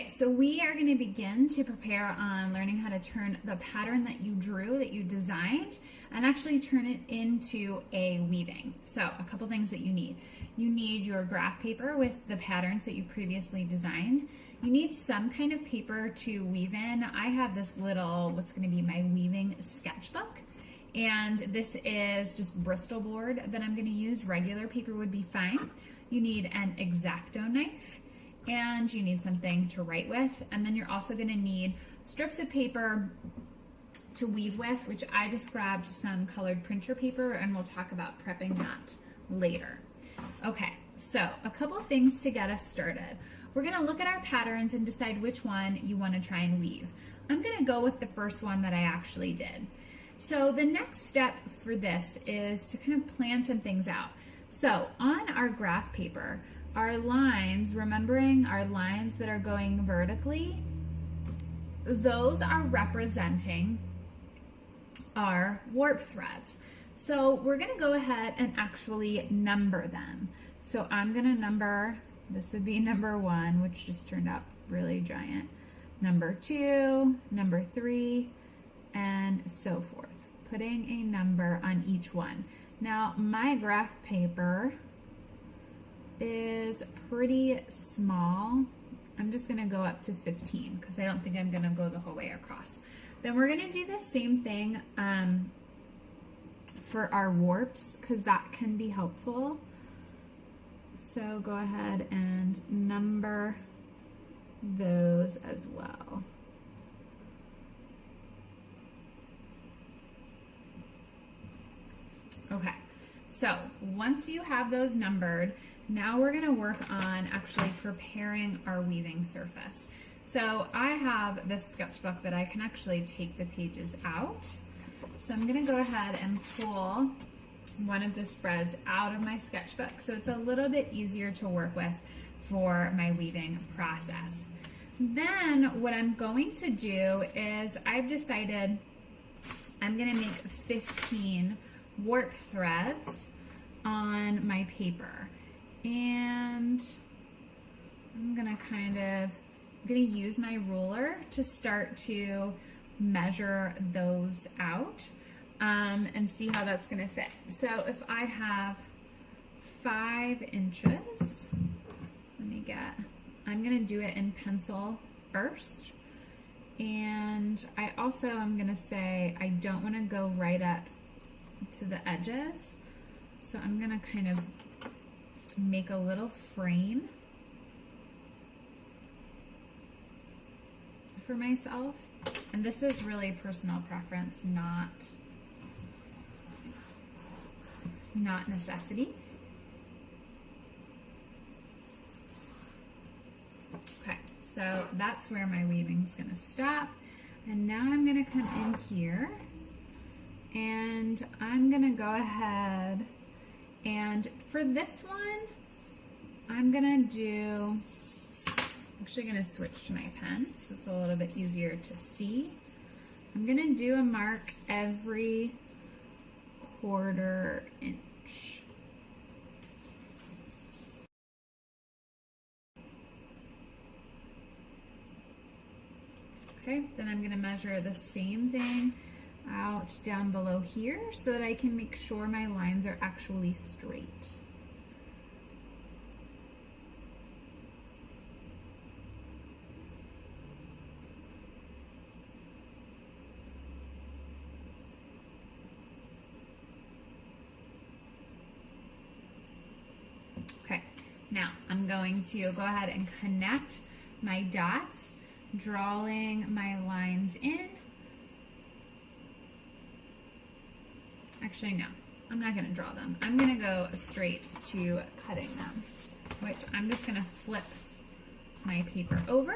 so we are going to begin to prepare on learning how to turn the pattern that you drew, that you designed, and actually turn it into a weaving. So a couple things that you need. You need your graph paper with the patterns that you previously designed. You need some kind of paper to weave in. I have this little, what's going to be my weaving sketchbook. And this is just Bristol board that I'm going to use. Regular paper would be fine. You need an X-Acto knife. And you need something to write with, and then you're also going to need strips of paper to weave with, which I just grabbed some colored printer paper, and we'll talk about prepping that later. Okay, so a couple things to get us started. We're going to look at our patterns and decide which one you want to try and weave. I'm going to go with the first one that I actually did. So the next step for this is to kind of plan some things out. So on our graph paper, our lines, remembering our lines that are going vertically, those are representing our warp threads. So we're going to go ahead and actually number them. So I'm going to number, this would be number 1, which just turned out really giant, number 2, number 3, and so forth, putting a number on each one. Now my graph paper is pretty small. I'm just gonna go up to 15 because I don't think I'm gonna go the whole way across. Then we're gonna do the same thing for our warps because that can be helpful. So go ahead and number those as well. Okay, so once you have those numbered, now we're going to work on actually preparing our weaving surface. So I have this sketchbook that I can actually take the pages out. So I'm going to go ahead and pull one of the spreads out of my sketchbook so it's a little bit easier to work with for my weaving process. Then what I'm going to do is I've decided I'm going to make 15 warp threads on my paper. And I'm gonna use my ruler to start to measure those out and see how that's gonna fit. So if I have 5 inches, I'm gonna do it in pencil first. And I also am gonna say I don't wanna go right up to the edges. So I'm gonna kind of make a little frame for myself, and this is really personal preference, not necessity. Okay, so that's where my weaving's gonna stop, and now I'm gonna come in here and I'm gonna go ahead and for this one, I'm actually gonna switch to my pen so it's a little bit easier to see. I'm gonna do a mark every 1/4 inch. Okay, then I'm gonna measure the same thing out down below here so that I can make sure my lines are actually straight. Okay, now I'm going to go ahead and connect my dots, drawing my lines in. Actually, no, I'm not going to draw them. I'm going to go straight to cutting them, which I'm just going to flip my paper over.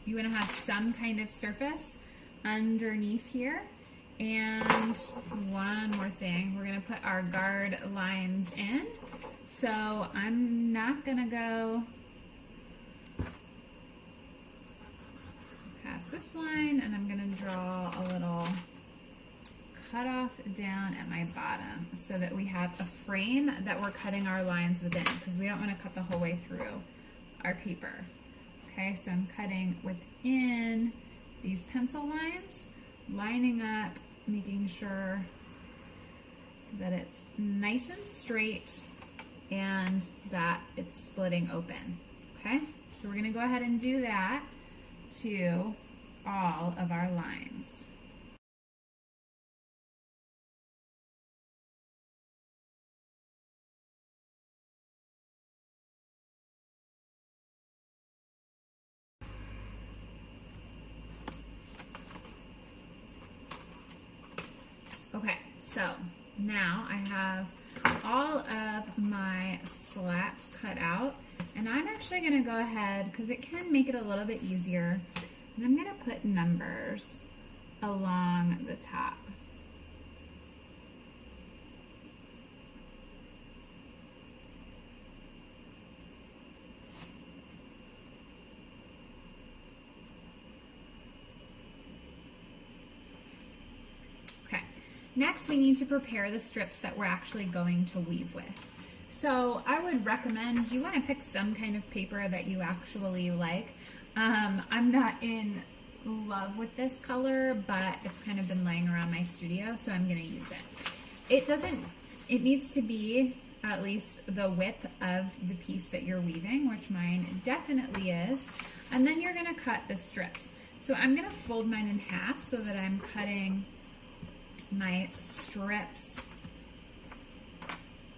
You want to have some kind of surface underneath here. And one more thing, we're going to put our guard lines in. So I'm not going to go past this line, and I'm going to draw a little cut off down at my bottom so that we have a frame that we're cutting our lines within, because we don't want to cut the whole way through our paper. Okay, so I'm cutting within these pencil lines, lining up, making sure that it's nice and straight and that it's splitting open. Okay, so we're gonna go ahead and do that to all of our lines. Okay, so now I have all of my slats cut out, and I'm actually going to go ahead, because it can make it a little bit easier, and I'm going to put numbers along the top. Next, we need to prepare the strips that we're actually going to weave with. So I would recommend you want to pick some kind of paper that you actually like. I'm not in love with this color, but it's kind of been laying around my studio, so I'm going to use it. It needs to be at least the width of the piece that you're weaving, which mine definitely is. And then you're going to cut the strips. So I'm going to fold mine in half so that I'm cutting my strips,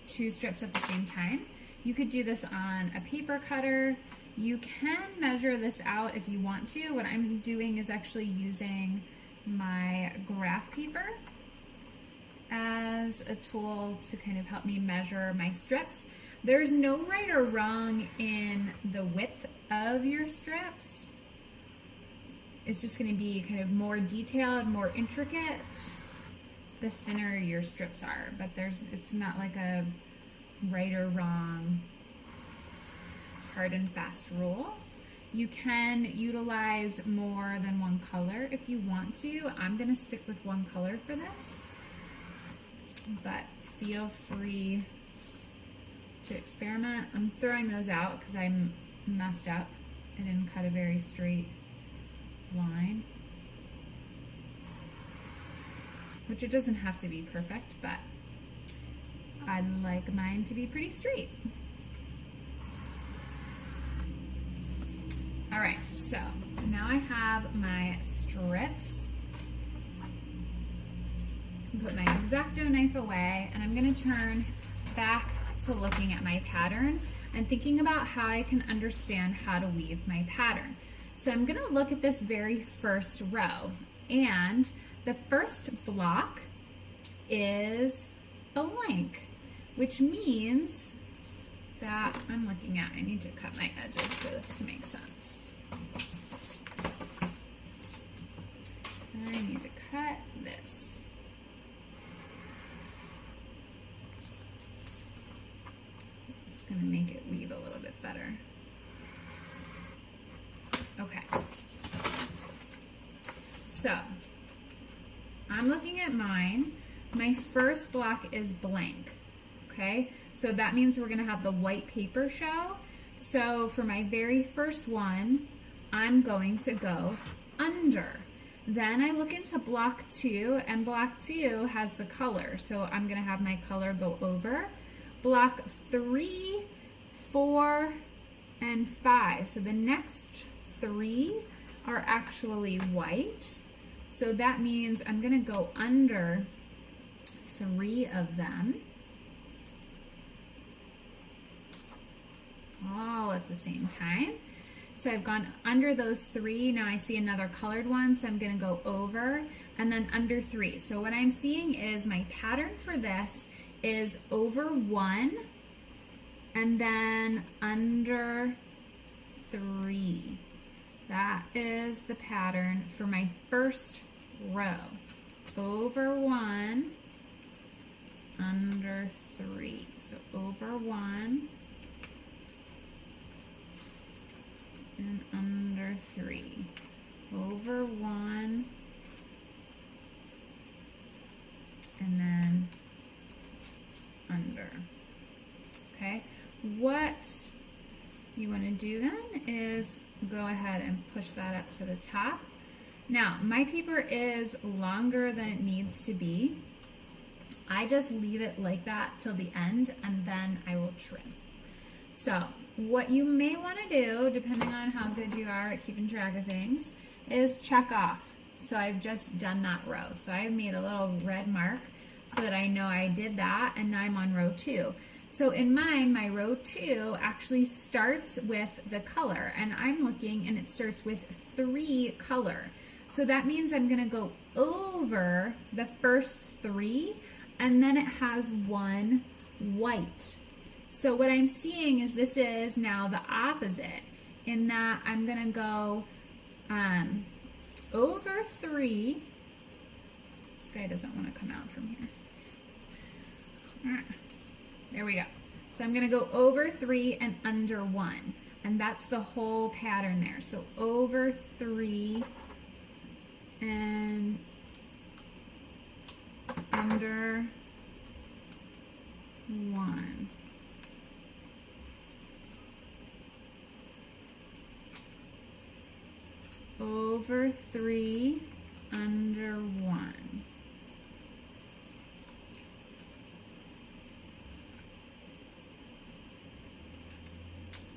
2 strips at the same time. You could do this on a paper cutter. You can measure this out if you want to. What I'm doing is actually using my graph paper as a tool to kind of help me measure my strips. There's no right or wrong in the width of your strips. It's just going to be kind of more detailed, more intricate, the thinner your strips are, but it's not like a right or wrong hard and fast rule. You can utilize more than one color if you want to. I'm going to stick with one color for this, but feel free to experiment. I'm throwing those out because I messed up. I didn't cut a very straight line. Which it doesn't have to be perfect, but I like mine to be pretty straight. All right, so now I have my strips. Put my X-Acto knife away, and I'm going to turn back to looking at my pattern and thinking about how I can understand how to weave my pattern. So I'm going to look at this very first row, and the first block is a blank, which means that I'm looking at, I need to cut my edges for this to make sense. I need to cut this. It's going to make it weave a little bit better. Okay. So, I'm looking at mine. My first block is blank, okay? So that means we're gonna have the white paper show. So for my very first one, I'm going to go under. Then I look into block 2, and block 2 has the color. So I'm gonna have my color go over. Block 3, 4, and 5. So the next 3 are actually white. So that means I'm going to go under 3 of them, all at the same time. So I've gone under those 3. Now I see another colored one, so I'm going to go over and then under 3. So what I'm seeing is my pattern for this is over 1 and then under 3. That is the pattern for my first row. Over 1, under 3. So over 1 and under 3. Over 1 and then under. Okay? What you want to do then is go ahead and push that up to the top. Now, my paper is longer than it needs to be. I just leave it like that till the end, and then I will trim. So what you may want to do, depending on how good you are at keeping track of things, is check off. So I've just done that row. So I've made a little red mark so that I know I did that, and now I'm on row 2. So in mine, my row 2 actually starts with the color, and I'm looking and it starts with 3 color. So that means I'm gonna go over the first 3, and then it has 1 white. So what I'm seeing is this is now the opposite, in that I'm gonna go over 3. This guy doesn't want to come out from here. All right. There we go. So I'm gonna go over 3 and under 1, and that's the whole pattern there. So over 3 and under 1. Over 3, under 1.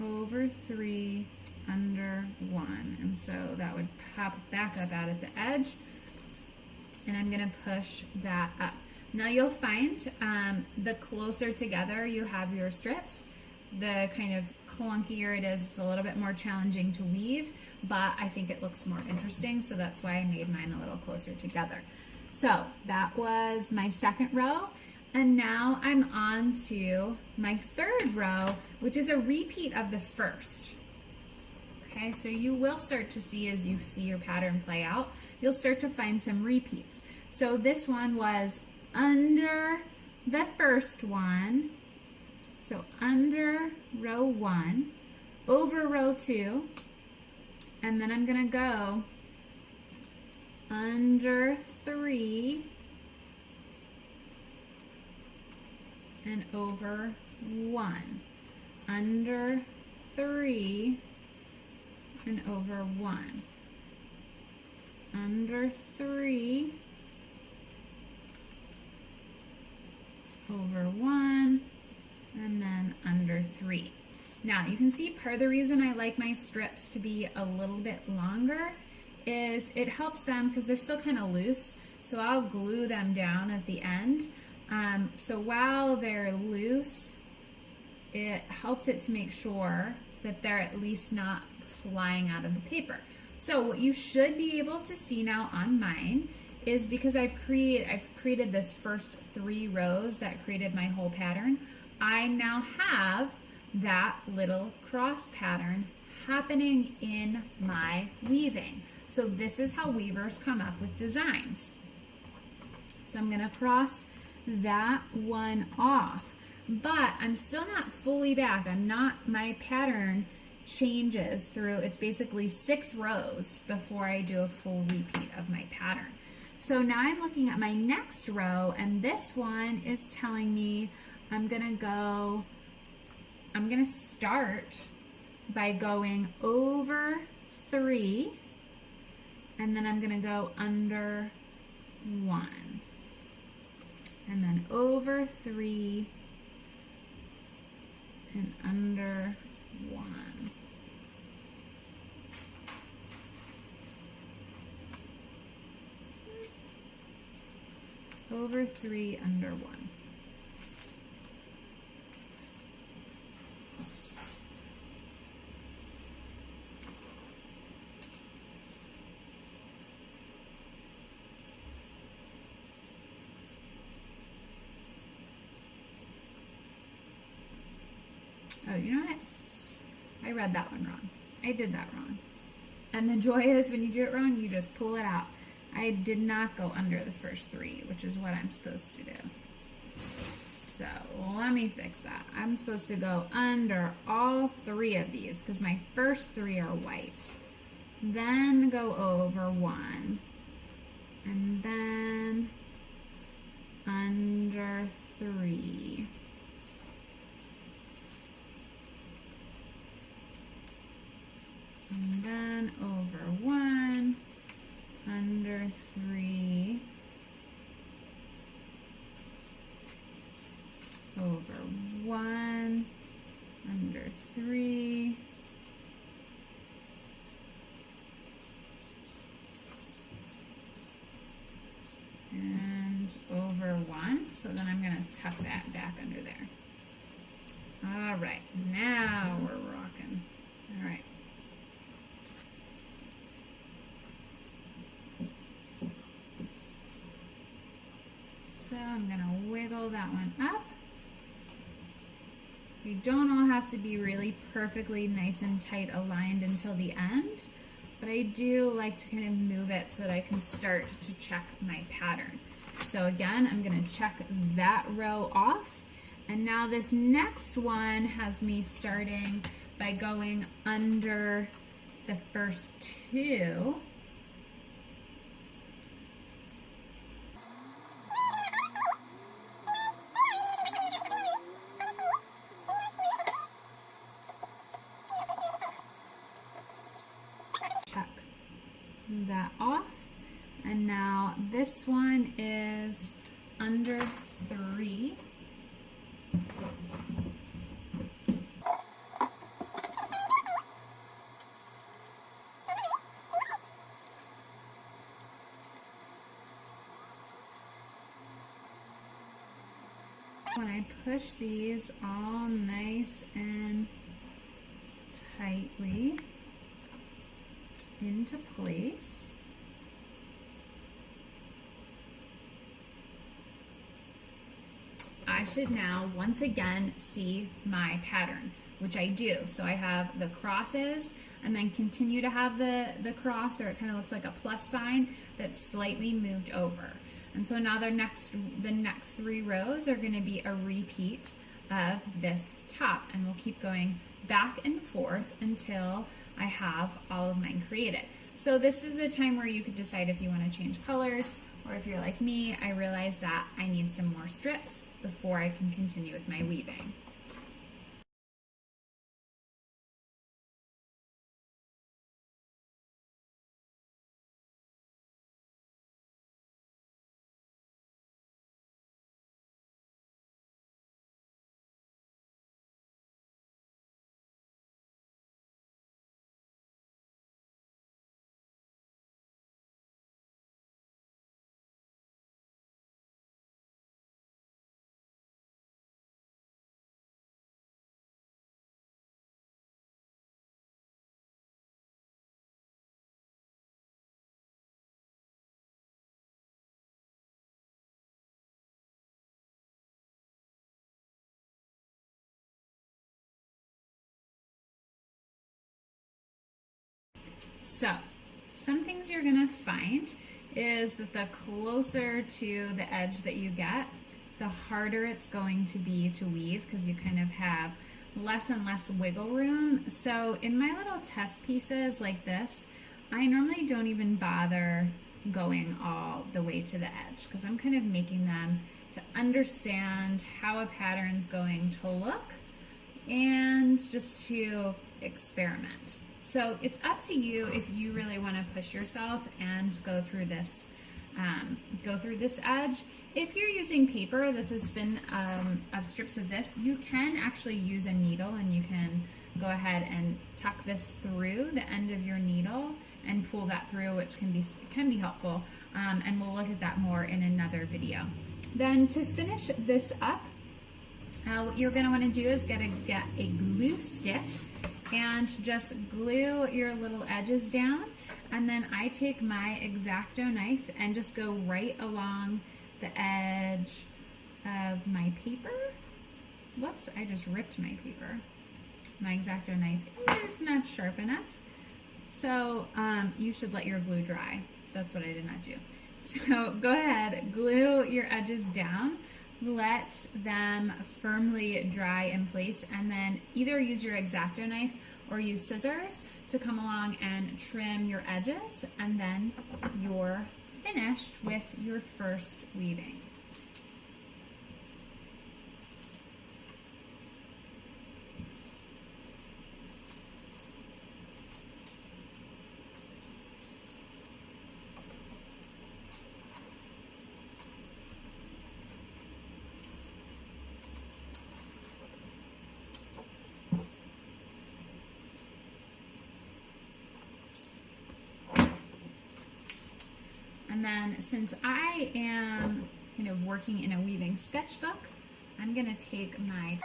Over 3, under 1. And so that would pop back up out at the edge. And I'm going to push that up. Now you'll find the closer together you have your strips, the kind of clunkier it is. It's a little bit more challenging to weave, but I think it looks more interesting, so that's why I made mine a little closer together. So that was my second row, and now I'm on to my third row, which is a repeat of the first. Okay, so you will start to see, as you see your pattern play out, you'll start to find some repeats. So this one was under the first one, so under row 1, over row 2, and then I'm gonna go under 3 and over 1, under 3 and over 1, under 3, over 1, and then under 3. Now you can see part of the reason I like my strips to be a little bit longer is it helps them, because they're still kind of loose, so I'll glue them down at the end. So while they're loose, it helps it to make sure that they're at least not flying out of the paper. So what you should be able to see now on mine is, because I've created this first 3 rows that created my whole pattern, I now have that little cross pattern happening in my weaving. So this is how weavers come up with designs. So I'm going to cross that one off, but I'm still not fully back. My pattern changes through, it's basically 6 rows before I do a full repeat of my pattern. So now I'm looking at my next row, and this one is telling me I'm gonna start by going over 3, and then I'm gonna go under 1, and then over 3 and under 1. Over 3, under 1. Oh, you know what? I read that one wrong. I did that wrong. And the joy is, when you do it wrong, you just pull it out. I did not go under the first 3, which is what I'm supposed to do. So let me fix that. I'm supposed to go under all 3 of these, because my first 3 are white. Then go over 1. And then under 3. and then over 1, under 3, over 1, under 3, and over 1. So then I'm going to tuck that back under there. All right, now we're rocking. All right. So I'm going to wiggle that one up. We don't all have to be really perfectly nice and tight aligned until the end, but I do like to kind of move it so that I can start to check my pattern. So again, I'm going to check that row off. And now this next one has me starting by going under the first 2. Check that off. And now this one is under 3. When I push these all nice and tightly into place, I should now once again see my pattern, which I do. So I have the crosses and then continue to have the cross, or it kind of looks like a plus sign that's slightly moved over. And so now the next 3 rows are going to be a repeat of this top, and we'll keep going back and forth until I have all of mine created. So this is a time where you could decide if you want to change colors, or if you're like me, I realize that I need some more strips before I can continue with my weaving. So, some things you're going to find is that the closer to the edge that you get, the harder it's going to be to weave, because you kind of have less and less wiggle room. So in my little test pieces like this, I normally don't even bother going all the way to the edge, because I'm kind of making them to understand how a pattern's going to look and just to experiment. So it's up to you if you really want to push yourself and go through this edge. If you're using paper that's a spin of strips of this, you can actually use a needle, and you can go ahead and tuck this through the end of your needle and pull that through, which can be helpful. And we'll look at that more in another video. Then to finish this up, what you're going to want to do is get a glue stick and just glue your little edges down. And then I take my X-Acto knife and just go right along the edge of my paper. Whoops, I just ripped my paper. My X-Acto knife is not sharp enough. So you should let your glue dry. That's what I did not do. So go ahead, glue your edges down. Let them firmly dry in place, and then either use your X-Acto knife or use scissors to come along and trim your edges, and then you're finished with your first weaving. then since I am kind of working in a weaving sketchbook, I'm going to take my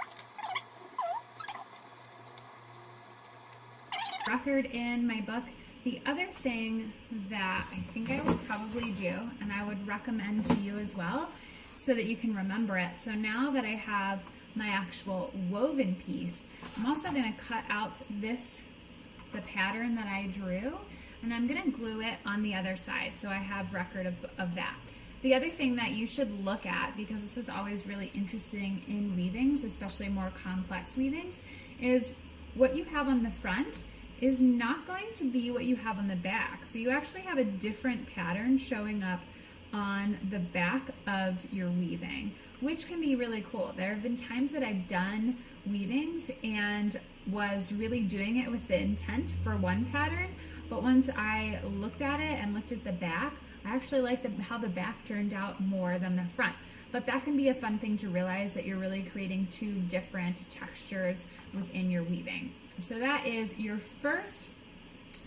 record in my book. The other thing that I think I would probably do, and I would recommend to you as well, so that you can remember it. So now that I have my actual woven piece, I'm also going to cut out the pattern that I drew, and I'm going to glue it on the other side so I have record of that. The other thing that you should look at, because this is always really interesting in weavings, especially more complex weavings, is what you have on the front is not going to be what you have on the back. So you actually have a different pattern showing up on the back of your weaving, which can be really cool. There have been times that I've done weavings and was really doing it with the intent for one pattern, but once I looked at it and looked at the back, I actually like how the back turned out more than the front. But that can be a fun thing to realize, that you're really creating two different textures within your weaving. So that is your first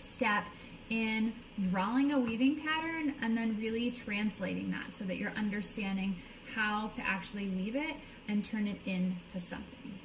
step in drawing a weaving pattern and then really translating that so that you're understanding how to actually weave it and turn it into something.